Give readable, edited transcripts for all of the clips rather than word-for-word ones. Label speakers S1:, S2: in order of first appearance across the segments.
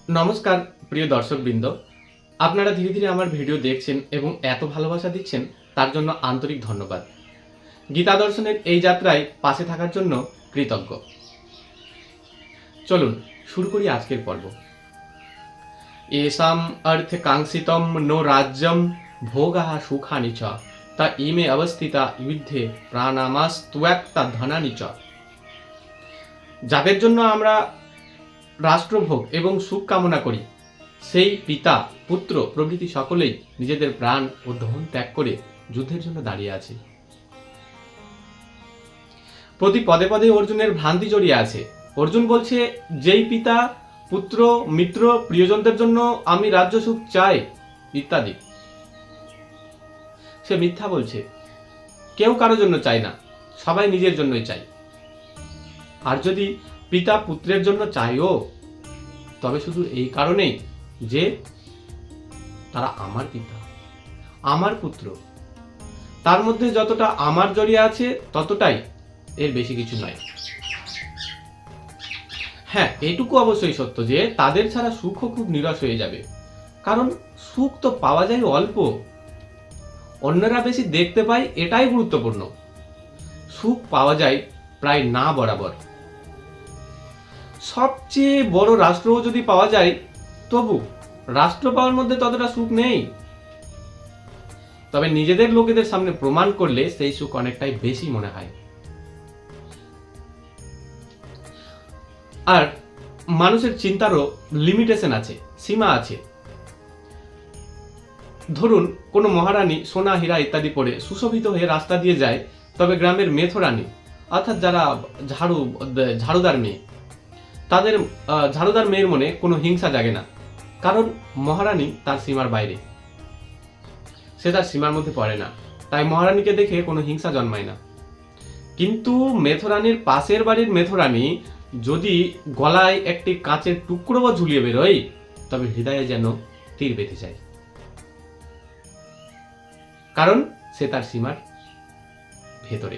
S1: নমস্কার প্রিয় দর্শকবৃন্দ, আপনারা ধীরে ধীরে আমার ভিডিও দেখছেন এবং এত ভালোবাসা দিচ্ছেন তার জন্য আন্তরিক ধন্যবাদ। গীতা দর্শনের এই যাত্রায় পাশে থাকার জন্য কৃতজ্ঞ। চলুন শুরু করি আজকের পর্ব। এসাম অর্থ কাঙ্ক্ষিতম নো রাজ্যম ভোগাঃ সুখানি চ তা ইমে অবস্থিতা যুদ্ধে প্রাণামাস্ত্বক্তা ধনানি চ। যাদের জন্য আমরা রাষ্ট্রভোগ এবং সুখ কামনা করি, সেই পিতা পুত্র প্রভৃতি সকলেই নিজেদের প্রাণ ও ধন ত্যাগ করে যুদ্ধের জন্য দাঁড়িয়ে আছে। প্রতি পদে পদে অর্জুনের ভ্রান্তি জড়িয়ে আছে। অর্জুন বলছে, যেই পিতা পুত্র মিত্র প্রিয়জনদের জন্য আমি রাজ্য সুখ চাই ইত্যাদি, সে মিথ্যা বলছে। কেউ কারোর জন্য চায় না, সবাই নিজের জন্যই চাই। আর যদি পিতা পুত্রের জন্য চাইও, তবে শুধু এই কারণেই যে তারা আমার পিতা, আমার পুত্র, তার মধ্যে যতটা আমার জড়িয়ে আছে ততটাই, এর বেশি কিছু নয়। হ্যাঁ, এটুকু অবশ্যই সত্য যে তাদের ছাড়া সুখও খুব নিরাশ হয়ে যাবে, কারণ সুখ তো পাওয়া যায় অল্প, অন্যরা বেশি দেখতে পায়, এটাই গুরুত্বপূর্ণ। সুখ পাওয়া যায় প্রায় না বরাবর। সবচেয়ে বড় রাষ্ট্রও যদি পাওয়া যায়, তবু রাষ্ট্র পাওয়ার মধ্যে ততটা সুখ নেই। তবে নিজেদের লোকেদের সামনে প্রমাণ করলে সেই সুখ অনেকটাই বেশি মনে হয়। আর মানুষের চিন্তারও লিমিটেশন আছে, সীমা আছে। ধরুন কোনো মহারানী সোনা হীরা ইত্যাদি পরে সুশোভিত হয়ে রাস্তা দিয়ে যায়, তবে গ্রামের মেথরানী অর্থাৎ যারা ঝাড়ুদার মেয়ে, তাদের ঝাড়ুদার মেয়ের মনে কোনো হিংসা জাগে না, কারণ মহারানী তার সীমার বাইরে, সে তার সীমার মধ্যে পড়ে না, তাই মহারানীকে দেখে কোনো হিংসা জন্মায় না। কিন্তু মেথরানীর পাশের বাড়ির মেথরানী যদি গলায় একটি কাঁচের টুকরো ঝুলিয়ে বেরোয়, তবে হৃদয়ে যেন তীর বেঁধে যায়, কারণ সে তার সীমার ভেতরে।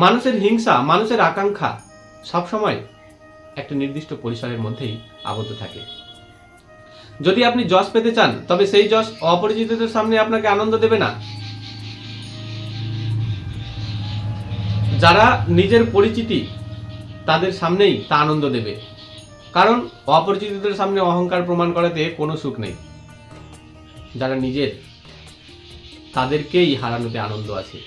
S1: মানুষের হিংসা, মানুষের আকাঙ্ক্ষা সবসময় একটা নির্দিষ্ট পরিসরের মধ্যেই আবদ্ধ থাকে। যদি আপনি যশ পেতে চান, তবে সেই যশ অপরিচিতদের সামনে আপনাকে আনন্দ দেবে না। যারা নিজের পরিচিতি, তাদের সামনেই তা আনন্দ দেবে, কারণ অপরিচিতদের সামনে অহংকার প্রমাণ করাতে কোনো সুখ নেই। যারা নিজের, তাদেরকেই হারানোতে আনন্দ আছে।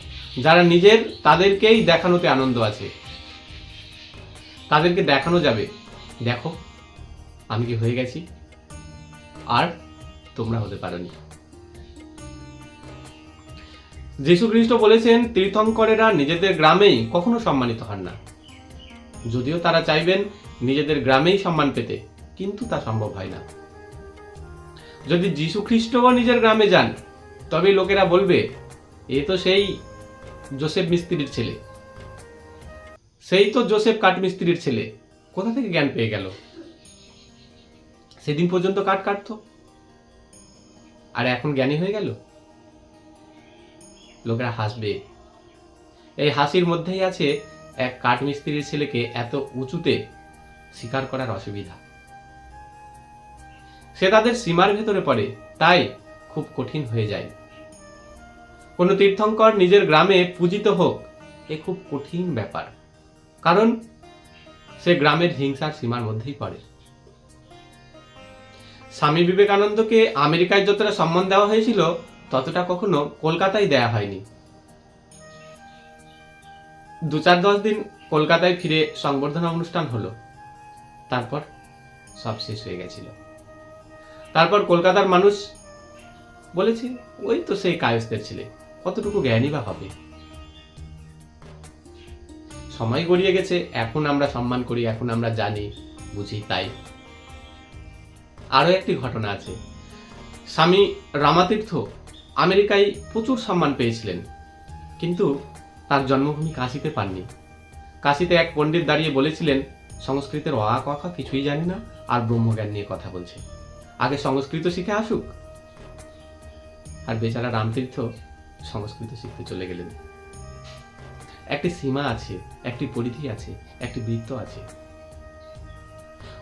S1: যারা নিজের, তাদেরকেই দেখানোতে আনন্দ আছে। তাদেরকে দেখানো যাবে, দেখো আমি কি হয়ে গেছি, আর তোমরা হতে পারোনি। যীশু খ্রিস্ট বলেছেন, তীর্থঙ্করেরা নিজেদের গ্রামেই কখনো সম্মানিত হন না। যদিও তারা চাইবেন নিজেদের গ্রামেই সম্মান পেতে, কিন্তু তা সম্ভব হয় না। যদি যীশু খ্রিস্টও নিজের গ্রামে যান, তবে লোকেরা বলবে, এ তো সেই যোসেফ মিস্ত্রির ছেলে, সেই তো যোসেফ কাঠমিস্ত্রির ছেলে, কোথা থেকে জ্ঞান পেয়ে গেল? সেদিন পর্যন্ত কাঠ কাটতো, আর এখন জ্ঞানী হয়ে গেল। লোকেরা হাসবে। এই হাসির মধ্যেই আছে এক কাঠমিস্ত্রির ছেলেকে এত উঁচুতে স্বীকার করার অসুবিধা। সে তাদের সীমার ভেতরে পড়ে, তাই খুব কঠিন হয়ে যায়। কোন তীর্থঙ্কর নিজের গ্রামে পূজিত হোক, এ খুব কঠিন ব্যাপার, কারণ সে গ্রামের হিংসার সীমার মধ্যেই পড়ে। স্বামী বিবেকানন্দকে আমেরিকায় যতটা সম্মান দেওয়া হয়েছিল, ততটা কখনো কলকাতায় দেয়া হয়নি। 2-4-10 দিন কলকাতায় ফিরে সংবর্ধনা অনুষ্ঠান হলো, তারপর সব শেষ হয়ে গেছিল। তারপর কলকাতার মানুষ বলেছে, ওই তো সেই কায়স্থের ছেলে, কতটুকু জ্ঞানী বা হবে। সময় গড়িয়ে গেছে, এখন আমরা সম্মান করি, এখন আমরা জানি বুঝি। তাই আরো একটি ঘটনা আছে। স্বামী রামাতীর্থ আমেরিকায় প্রচুর সম্মান পেয়েছিলেন, কিন্তু তার জন্মভূমি কাশীতে পাননি। কাশীতে এক পণ্ডিত দাঁড়িয়ে বলেছিলেন, সংস্কৃতের অ আ ক খ কিছুই জানি না, আর ব্রহ্মজ্ঞান নিয়ে কথা বলছে, আগে সংস্কৃত শিখে আসুক। আর বেচারা রামতীর্থ সংস্কৃত শিখতে চলে গেলেন। একটি সীমা আছে, একটি পরিধি আছে, একটি বৃত্ত আছে।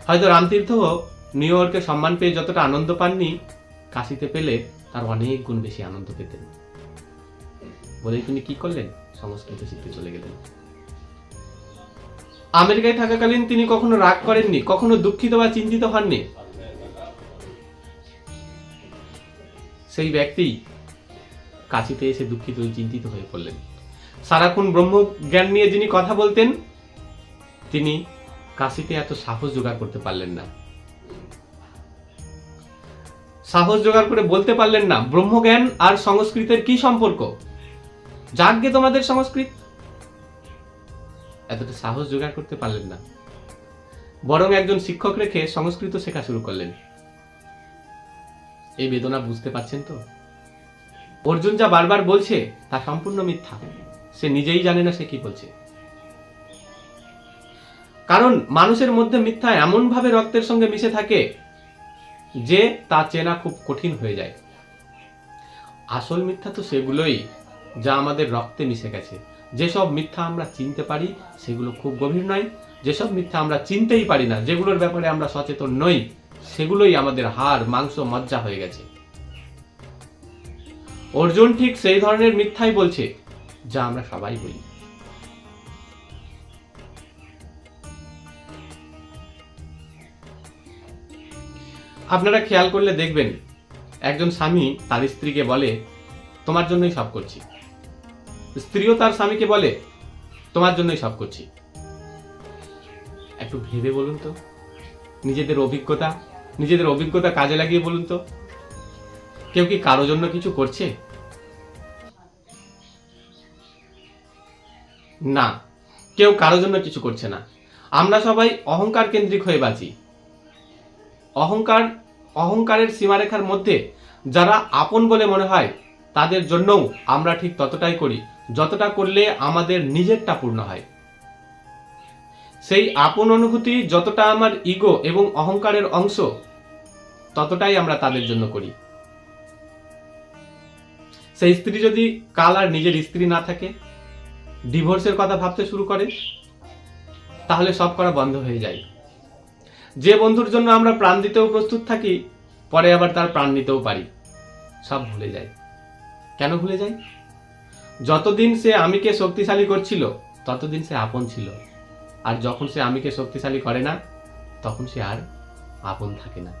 S1: হয়তো রামতীর্থ নিউ ইয়র্কে সম্মান পেয়ে যতটা আনন্দ পাননি, কাশিতে পেলে তার অনেক গুণ বেশি আনন্দ পেতেন। বলেই তিনি কি করলেন? সংস্কৃত শিখতে চলে গেলেন। আমেরিকায় থাকাকালীন তিনি কখনো রাগ করেননি, কখনো দুঃখিত বা চিন্তিত হননি। সেই ব্যক্তি কাশিতে এসে দুঃখিত চিন্তিত হয়ে পড়লেন। সারাক্ষণ ব্রহ্মজ্ঞান নিয়ে যিনি কথা বলতেন, তিনি কাশিতে এত সাহস জোগাড় করতে পারলেন না। সাহস জোগাড় করে বলতে পারলেন না ব্রহ্মজ্ঞান আর সংস্কৃতের কি সম্পর্ক, যাকগে তোমাদের সংস্কৃত। এতটা সাহস জোগাড় করতে পারলেন না, বরং একজন শিক্ষক রেখে সংস্কৃত শেখা শুরু করলেন। এই বেদনা বুঝতে পারছেন তো? অর্জুন যা বারবার বলছে তা সম্পূর্ণ মিথ্যা। সে নিজেই জানে না সে কি বলছে। কারণ মানুষের মধ্যে মিথ্যা এমন ভাবে রক্তের সঙ্গে মিশে থাকে যে তা চেনা খুব কঠিন হয়ে যায়। আসল মিথ্যা তো সেগুলোই যা আমাদের রক্তে মিশে গেছে। যেসব মিথ্যা আমরা চিনতে পারি সেগুলো খুব গভীর নয়, যেসব মিথ্যা আমরা চিনতেই পারি না, যেগুলোর ব্যাপারে আমরা সচেতন নই, সেগুলোই আমাদের হাড় মাংস মজ্জা হয়ে গেছে। অর্জুন ঠিক সেই ধরনের মিথ্যাই বলছে যা আমরা সবাই বলি। আপনারা খেয়াল করলে দেখবেন একজন স্বামী তার স্ত্রীকে বলে তোমার জন্যই সব করছি, স্ত্রীও তার স্বামীকে বলে তোমার জন্যই সব করছি। একটু ভেবে বলুন তো, নিজেদের অভিজ্ঞতা কাজে লাগিয়ে বলুন তো, কেউ কি কারো জন্য কিছু করছে? না, কেউ কারো জন্য কিছু করছে না। আমরা সবাই অহংকার কেন্দ্রিক হয়ে বাঁচি। অহংকারের সীমারেখার মধ্যে যারা আপন বলে মনে হয় তাদের জন্যও আমরা ঠিক ততটাই করি যতটা করলে আমাদের নিজেরটা পূর্ণ হয়। সেই আপন অনুভূতি যতটা আমার ইগো এবং অহংকারের অংশ, ততটাই আমরা তাদের জন্য করি। সেই স্ত্রী যদি কাল আর নিজের স্ত্রী না থাকে, ডিভোর্সের কথা ভাবতে শুরু করে, তাহলে সব করা বন্ধ হয়ে যায়। যে বন্ধুর জন্য আমরা প্রাণ দিতেও প্রস্তুত থাকি, পরে আবার তার প্রাণ নিতেও পারি, সব ভুলে যায়। কেন ভুলে যায়? যতদিন সে আমিকে শক্তিশালী করছিল ততদিন সে আপন ছিল, আর যখন সে আমিকে শক্তিশালী করে না তখন সে আর আপন থাকে না।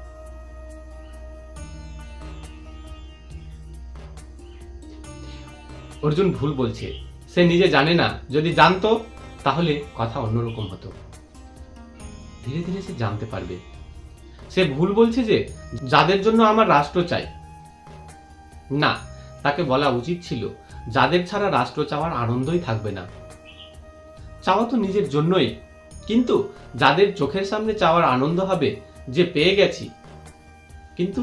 S1: অর্জুন ভুল বলছে, সে নিজে জানে না। যদি জানতো তাহলে কথা অন্যরকম হতো। ধীরে ধীরে সে জানতে পারবে। সে ভুল বলছে যে যাদের জন্য আমার রাষ্ট্র চাই না, তাকে বলা উচিত ছিল যাদের ছাড়া রাষ্ট্র চাওয়ার আনন্দই থাকবে না। চাওয়া তো নিজের জন্যই, কিন্তু যাদের চোখের সামনে চাওয়ার আনন্দ হবে যে পেয়ে গেছি, কিন্তু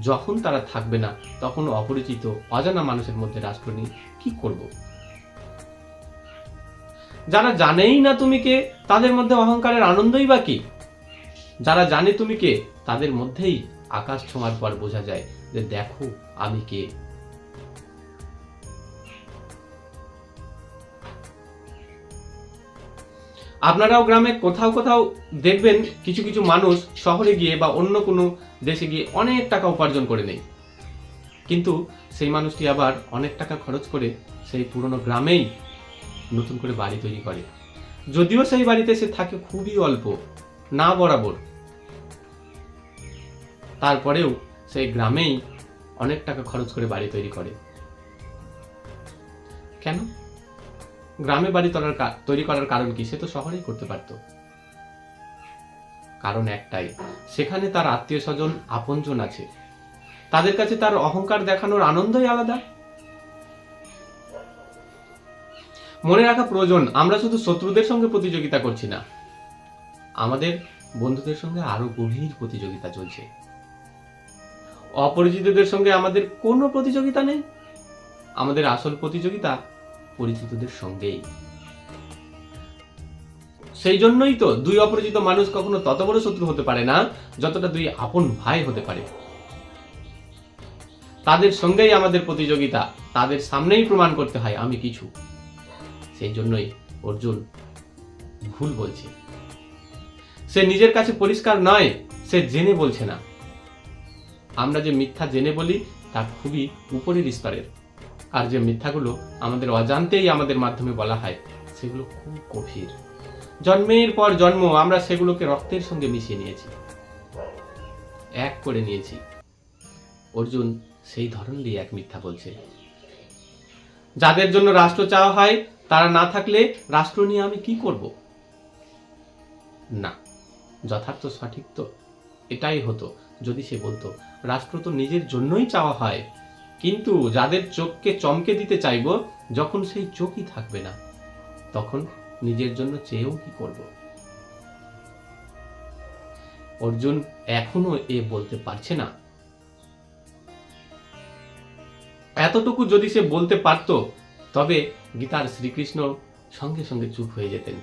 S1: যখন তারা থাকবে না তখন অপরিচিত অজানা মানুষের মধ্যে রাষ্ট্র নিয়ে কি করব? যারা জানেই না তুমি কে, তাদের মধ্যে অহংকারের আনন্দই বা কি? যারা জানে তুমি কে, তাদের মধ্যেই আকাশ ছোঁয়ার পর বোঝা যায় যে দেখো আমি কে। আপনারাও গ্রামে কোথাও কোথাও দেখবেন কিছু কিছু মানুষ শহরে গিয়ে বা অন্য কোনো দেশে গিয়ে অনেক টাকা উপার্জন করে নেয়, কিন্তু সেই মানুষটি আবার অনেক টাকা খরচ করে সেই পুরনো গ্রামেই নতুন করে বাড়ি তৈরি করে, যদিও সেই বাড়িতে সে থাকে খুবই অল্প, না বরাবর। তারপরেও সেই গ্রামেই অনেক টাকা খরচ করে বাড়ি তৈরি করে। কেন? গ্রামে বাড়ি তৈরি করার কারণ কি? সে তো শহরেই করতে পারত। কারণ একটাই, সেখানে তার আত্মীয় স্বজন আপনজন আছে, তাদের কাছে তার অহংকার দেখানোর আনন্দই আলাদা। মনে রাখা প্রয়োজন, আমরা শুধু শত্রুদের সঙ্গে প্রতিযোগিতা করছি না, আমাদের বন্ধুদের সঙ্গে আরো গভীর প্রতিযোগিতা চলছে। অপরিচিতদের সঙ্গে আমাদের কোনো প্রতিযোগিতা নেই, আমাদের আসল প্রতিযোগিতা পরিচিতদের সঙ্গেই। সেই জন্যই তো দুই অপরিচিত মানুষ কখনো তত বড় শত্রু হতে পারে না যতটা দুই আপন ভাই হতে পারে। তাদের সঙ্গেই আমাদের প্রতিযোগিতা, তাদের সামনেই প্রমাণ করতে হয় আমি কিছু। সেই জন্যই অর্জুন ভুল বলছে। সে নিজের কাছে পরিষ্কার নয়, সে জেনে বলছে না। আমরা যে মিথ্যা জেনে বলি তা খুবই উপরের স্তরের, আর যে মিথ্যাগুলো আমাদের অজান্তেই আমাদের মাধ্যমে বলা হয় সেগুলো খুব গভীর। জন্মের পর জন্ম আমরা সেগুলোকে রক্তের সঙ্গে মিশিয়ে নিয়েছি, এক করে নিয়েছি। অর্জুন সেই ধরনেরই এক মিথ্যা বলছে। যাদের জন্য রাষ্ট্র চাওয়া হয় তারা না থাকলে রাষ্ট্র নিয়ে আমি কি করব? না, যথার্থ সঠিক তো এটাই হতো যদি সে বলতো রাষ্ট্র তো নিজের জন্যই চাওয়া হয়, কিন্তু যাদের চোখকে চমকে দিতে চাইব, যখন সেই চোখই থাকবে না তখন নিজের জন্য চেয়েও কি করব? অর্জুন এখনো এ বলতে পারছে না। এতটুকু যদি সে বলতে পারত তবে গীতার শ্রীকৃষ্ণ সঙ্গে সঙ্গে চুপ হয়ে যেতেন,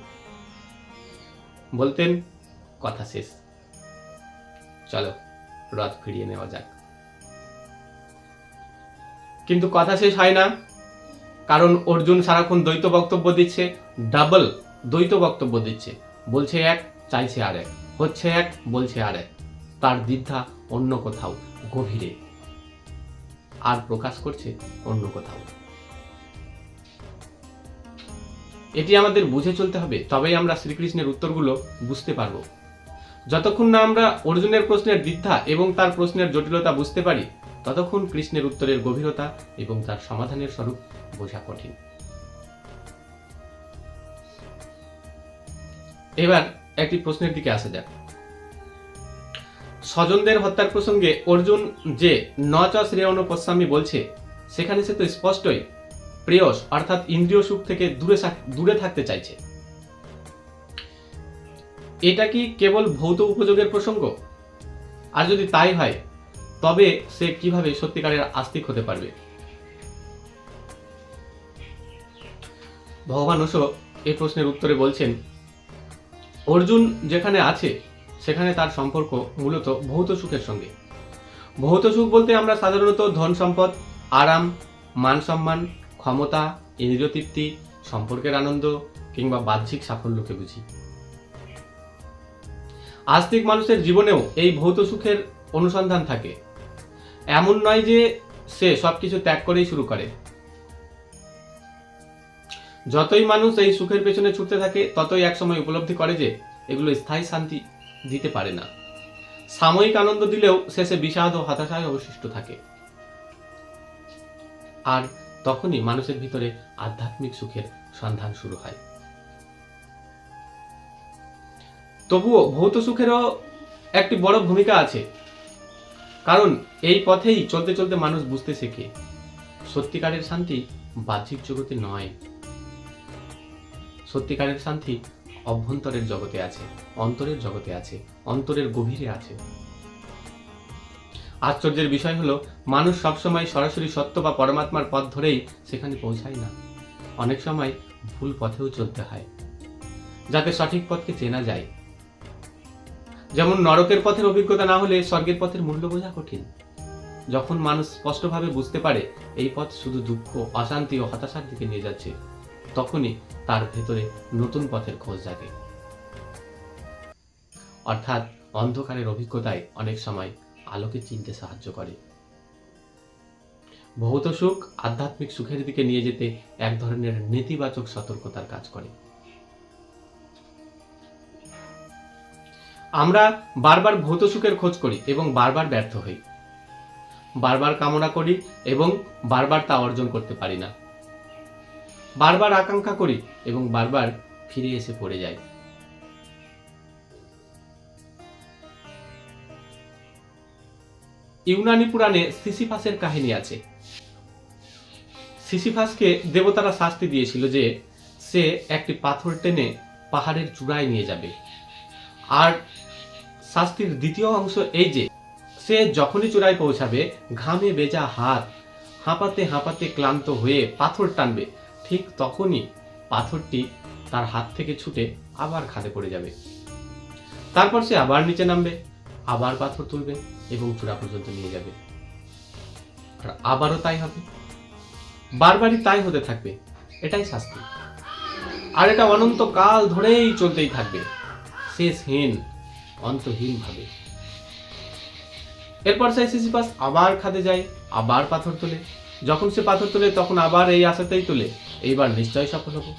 S1: বলতেন কথা শেষ, চলো রথ ফিরিয়ে নেওয়া যাক। কিন্তু কথা শেষ হয় না, কারণ অর্জুন সারাক্ষণ দ্বৈত বক্তব্য দিচ্ছে, ডাবল দ্বৈত বক্তব্য দিচ্ছে। বলছে এক, চাইছে আর এক, হচ্ছে এক, বলছে আর এক। তার দ্বিধা অন্য কোথাও গভীরে, আর প্রকাশ করছে অন্য কোথাও। এটি আমাদের বুঝে চলতে হবে, তবেই আমরা শ্রীকৃষ্ণের উত্তরগুলো বুঝতে পারবো। যতক্ষণ না আমরা অর্জুনের প্রশ্নের দ্বিধা এবং তার প্রশ্নের জটিলতা বুঝতে পারি, ততক্ষণ কৃষ্ণের উত্তরের গভীরতা এবং তার সমাধানের স্বরূপ বোঝা কঠিন। এবার একটি প্রশ্নের দিকে আসা যাক। স্বজনদের হত্যার প্রসঙ্গে অর্জুন যে ন চ শ্রেয়ণ পশ্যামি বলছে, সেখানে সে তো স্পষ্টই প্রেয়স অর্থাৎ ইন্দ্রিয় সুখ থেকে দূরে থাকতে চাইছে। এটা কি কেবল ভৌত উপযোগের প্রসঙ্গ? আর যদি তাই হয় তবে সে কিভাবে সত্যিকারের আস্তিক হতে পারবে? ভগবান ওশো এই প্রশ্নের উত্তরে বলছেন, অর্জুন যেখানে আছে সেখানে তার সম্পর্ক মূলত ভৌত সুখের সঙ্গে। ভৌত সুখ বলতে আমরা সাধারণত ধন সম্পদ, আরাম, মান সম্মান, ক্ষমতা, ইন্দ্রিয় তৃপ্তি, সম্পর্কের আনন্দ কিংবা বাহ্যিক সাফল্যকে বুঝি। আস্তিক মানুষের জীবনেও এই ভৌত সুখের অনুসন্ধান থাকে। এমন নয় যে সে সবকিছু ত্যাগ করেই শুরু করে। যতই মানুষ এই সুখের পেছনে ছুটতে থাকে ততই একসময় উপলব্ধি করে যে এগুলো স্থায়ী শান্তি দিতে পারে না। সাময়িক আনন্দ দিলেও শেষে বিষাদ ও হতাশায় অবশিষ্ট থাকে। আর তখনই মানুষের ভিতরে আধ্যাত্মিক সুখের সন্ধান শুরু হয়। তবুও ভৌত সুখেরও একটি বড় ভূমিকা আছে, কারণ এই পথেই চলতে চলতে মানুষ বুঝতে শেখে সত্যিকারের শান্তি বাহ্যিক জগতে নয়। সত্যিকারের শান্তি অভ্যন্তরের জগতে আছে, অন্তরের জগতে আছে, অন্তরের গভীরে আছে। আশ্চর্যের বিষয় হলো মানুষ সবসময় সরাসরি সত্য বা পরমাত্মার পথ ধরেই সেখানে পৌঁছায় না। অনেক সময় ভুল পথেও চলতে হয় যাতে সঠিক পথকে চেনা যায়। যেমন নরকের পথের অভিজ্ঞতা না হলে স্বর্গের পথের মূল্য বোঝা কঠিন। যখন মানুষ স্পষ্টভাবে বুঝতে পারে এই পথ শুধু দুঃখ, অশান্তি ও হতাশার দিকে নিয়ে যাচ্ছে, তখনই তার ভেতরে নতুন পথের খোঁজ জাগে। অর্থাৎ অন্ধকারের অভিজ্ঞতায় অনেক সময় আলোকে চিনতে সাহায্য করে। ভৌত সুখ আধ্যাত্মিক সুখের দিকে নিয়ে যেতে এক ধরনের নেতিবাচক সতর্কতার কাজ করে। আমরা বারবার ভৌত সুখের খোঁজ করি এবং বারবার ব্যর্থ হই। বারবার কামনা করি এবং বারবার তা অর্জন করতে পারি না। বারবার আকাঙ্ক্ষা করি এবং বারবার ফিরে এসে পড়ে যাই। ইউনানি পুরাণে সিসিফাসের কাহিনী আছে। সিসিফাসকে দেবতারা শাস্তি দিয়েছিল যে সে একটি পাথর টেনে পাহাড়ের চূড়ায় নিয়ে যাবে। আর শাস্তির দ্বিতীয় অংশ এই যে সে যখনই চূড়ায় পৌঁছাবে, ঘামে ভেজা হাত, হাঁপাতে হাঁপাতে ক্লান্ত হয়ে পাথর টানবে, ঠিক তখনই পাথরটি তার হাত থেকে ছুটে আবার খাদে পড়ে যাবে। তারপর সে আবার নিচে নামবে, আবার পাথর তুলবে এবং চূড়া পর্যন্ত নিয়ে যাবে। আর আবারও তাই হবে, বারবারই তাই হতে থাকবে। এটাই শাস্তি। আর এটা অনন্তকাল ধরেই চলতেই থাকবে, শেষহীন, অন্তহীন ভাবে। এরপর সেই সিসিফাস আবার খাদে যায়, আবার পাথর তোলে। যখন সে পাথর তোলে তখন আবার এই আশাতেই তোলে এইবার নিশ্চয়ই সফল হবো,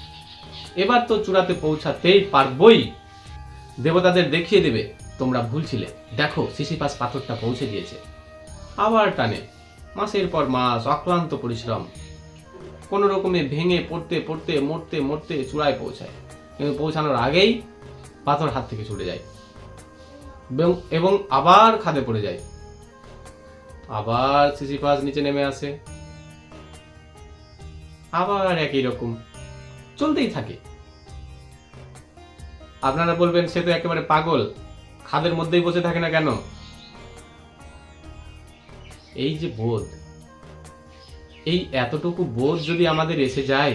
S1: এবার তো চূড়াতে পৌঁছাতেই পারবই, দেবতাদের দেখিয়ে দেবে তোমরা ভুল ছিলে, দেখো সিসিফাস পাথরটা পৌঁছে দিয়েছে। আবার টানে, মাসের পর মাস অক্লান্ত পরিশ্রম, কোনো রকমে ভেঙে পড়তে পড়তে মরতে মরতে চূড়ায় পৌঁছায়, কিন্তু পৌঁছানোর আগেই পাথর হাত থেকে ছুটে যায় এবং আবার খাদে পড়ে যায়। আবার সিসিফাস নিচে নেমে আসে, আবার একই রকম চলতেই থাকে। আপনারা বলবেন সে তো একেবারে পাগল, খাদের মধ্যেই বসে থাকে না কেন? এই যে বোধ, এই এতটুকু বোধ যদি আমাদের এসে যায়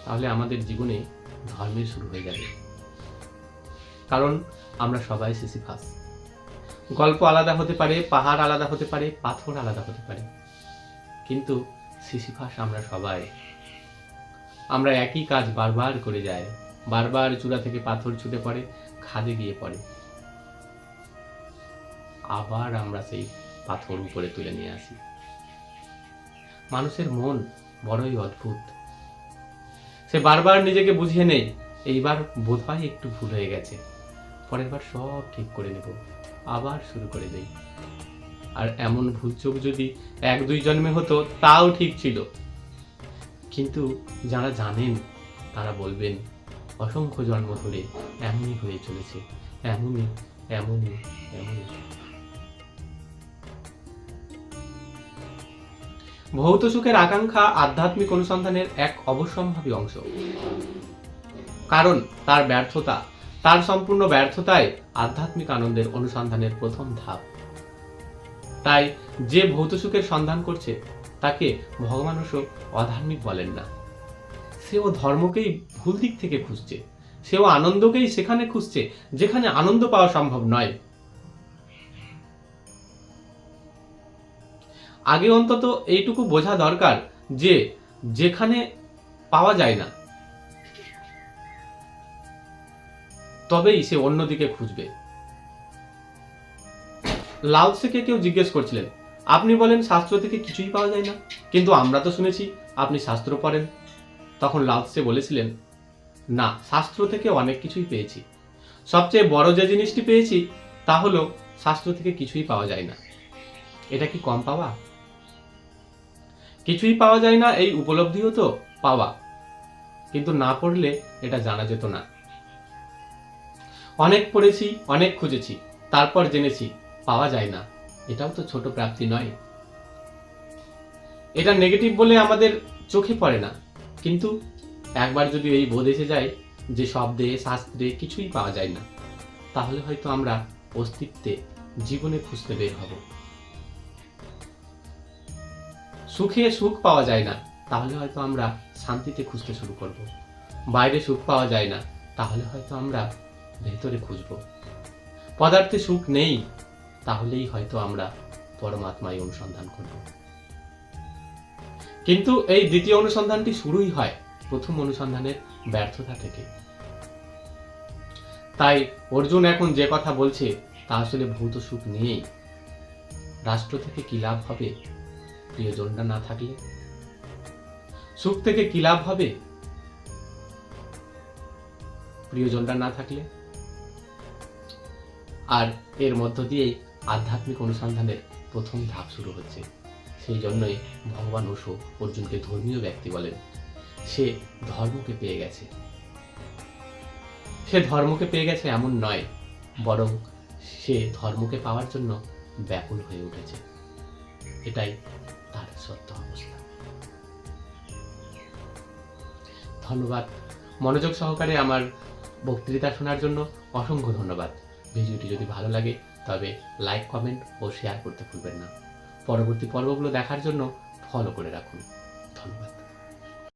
S1: তাহলে আমাদের জীবনে ধর্মের শুরু হয়ে যাবে। কারণ আমরা সবাই সিসিফাস। গল্প আলাদা হতে পারে, পাহাড় আলাদা হতে পারে, পাথর আলাদা হতে পারে, কিন্তু সিসিফাস আমরা সবাই। আমরা একই কাজ বারবার করে যাই, বারবার চূড়া থেকে পাথর ছুটে পড়ে, খাদে গিয়ে পড়ে, আবার আমরা সেই পাথর উপরে তুলে নিয়ে আসি। মানুষের মন বড়ই অদ্ভুত, সে বারবার নিজেকে বুঝিয়ে নেই এইবার বোধহয় একটু ভুল হয়ে গেছে, পরের বার সব ঠিক করে নেব, আবার শুরু করে দেই। আর এমন ভুল চোখ যদি 1-2 জন্মে হতো তাও ঠিক ছিল, কিন্তু যারা জানেন তারা বলবেন অসংখ্য জন্ম ধরে এমনই হয়ে চলেছে, এমনই এমনই এমনই। ভৌত সুখের আকাঙ্ক্ষা আধ্যাত্মিক অনুসন্ধানের এক অবশ্যম্ভাবী অংশ, কারণ তার ব্যর্থতা, তার সম্পূর্ণ ব্যর্থতাই আধ্যাত্মিক আনন্দের অনুসন্ধানের প্রথম ধাপ। তাই যে ভৌত সুখের সন্ধান করছে তাকে ভগবান অবশ্য অধার্মিক বলেন না, সেও ধর্মকেই ভুল দিক থেকে খুঁজছে, সেও আনন্দকেই সেখানে খুঁজছে যেখানে আনন্দ পাওয়া সম্ভব নয়। আগে অন্তত এইটুকু বোঝা দরকার যে যেখানে পাওয়া যায় না তবেই সে অন্যদিকে খুঁজবে। লাও ত্সেকে কেউ জিজ্ঞেস করছিলেন, আপনি বলেন শাস্ত্র থেকে কিছুই পাওয়া যায় না, কিন্তু আমরা তো শুনেছি আপনি শাস্ত্র পড়েন। তখন লাও ত্সে বলেছিলেন, না, শাস্ত্র থেকে অনেক কিছুই পেয়েছি, সবচেয়ে বড় যে জিনিসটি পেয়েছি তা হলো শাস্ত্র থেকে কিছুই পাওয়া যায় না। এটা কি কম পাওয়া? কিছুই পাওয়া যায় না এই উপলব্ধিও তো পাওয়া, কিন্তু না পড়লে এটা জানা যেত না। অনেক পড়েছি, অনেক খুঁজেছি, তারপর জেনেছি পাওয়া যায় না, এটাও তো ছোট প্রাপ্তি নয়। এটা নেগেটিভ বলে আমাদের চোখে পড়ে না, কিন্তু একবার যদি এই বোধ এসে যায় যে শব্দে শাস্ত্রে কিছুই পাওয়া যায় না, তাহলে হয়তো আমরা অস্তিত্বে জীবনে খুঁজতে বের হব। সুখে সুখ পাওয়া যায় না, তাহলে হয়তো আমরা শান্তিতে খুঁজতে শুরু করব। বাইরে সুখ পাওয়া যায় না, তাহলে হয়তো আমরা ভেতরে খুঁজব। পদার্থে সুখ নেই, তাহলেই হয়তো আমরা পরমাত্মায় অনুসন্ধান করব। কিন্তু এই দ্বিতীয় অনুসন্ধানটি শুরুই হয় প্রথম অনুসন্ধানের ব্যর্থতা থেকে। তাই অর্জুন এখন যে কথা বলছে তা আসলে ভৌত সুখ নিয়েই। রাষ্ট্র থেকে কি লাভ হবে প্রিয়জনটা না থাকলে? সুখ থেকে কি লাভ হবে প্রিয়জনটা না থাকলে? আর এর মধ্য দিয়েই আধ্যাত্মিক অনুসন্ধানের প্রথম ধাপ শুরু হচ্ছে। সেই জন্যই ভগবান ওশো অর্জুনকে ধর্মীয় ব্যক্তি বলেন। সে ধর্মকে পেয়ে গেছে। সে ধর্মকে পেয়ে গেছে এমন নয়, বরং সে ধর্মকে পাওয়ার জন্য ব্যাকুল হয়ে উঠেছে। এটাই তার সত্য অবস্থা। ধন্যবাদ। মনোযোগ সহকারে আমার বক্তৃতা শোনার জন্য অসংখ্য ধন্যবাদ। ভিডিওটি যদি ভালো লাগে তবে লাইক, কমেন্ট ও শেয়ার করতে ভুলবেন না। পরবর্তী পর্বগুলো দেখার জন্য ফলো করে রাখুন। ধন্যবাদ।